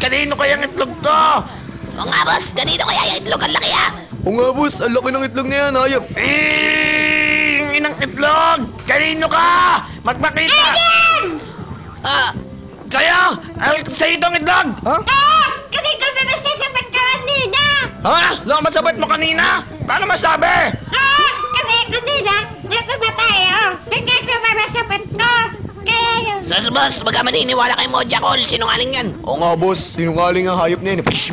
Kanino kayang itlog to? O nga, boss, kanino kaya yung itlog? Ang laki ah! O nga, boss, ang laki ng itlog na yan, hayop. Yung inang itlog! Kanino ka? Magpakita! Sa'yo! Sa'yo itong itlog! Ha? Kasi ko na nasasabat ka kanina! Ha? Lang masabat mo kanina? Paano masabi? Kasi kanina, nakamatay ako. Kaya ko na nasabat ko. Kaya yun. Sus, boss, baka maniniwala kay Moja Call. Sinungaling yan. O nga, boss, sinungaling ang hayop na yan. Pish.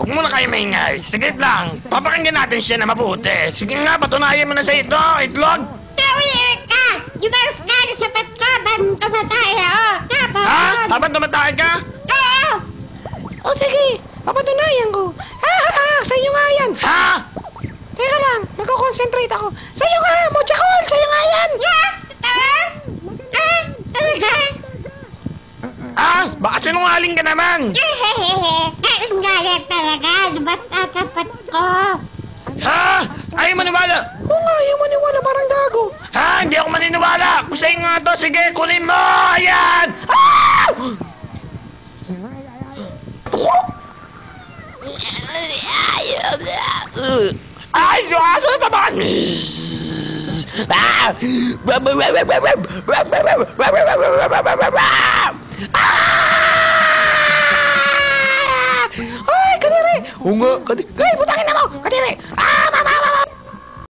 Huwag mo na kayo maingay. Sige lang. Papakinggan natin siya na mabuti. Sige nga, patunayan mo na sa ito, itlog. Nawili ka! Gibalas ka na sabat ko. Ba't kamatay ako? Tapos Ha? Dapat tumatay ka? Oo! O sige, papatunayan ko. Sa inyo nga yan. Ha? Teka lang, magko-concentrate ako. Sa iyo nga, Mojakol, sa iyo nga yan. Talaga? Baka sinungaling ka naman. Ayun nga yan talaga. Ba't sasabat ko? Ha? Ayaw maniwala. Oo nga, yung maniwala parang gago. Ha? Hindi ako maniniwala. Kung sa'yo nga to, sige, kunin mo. Ayan. Ah! Ay, yung aso na tamaan. Ah!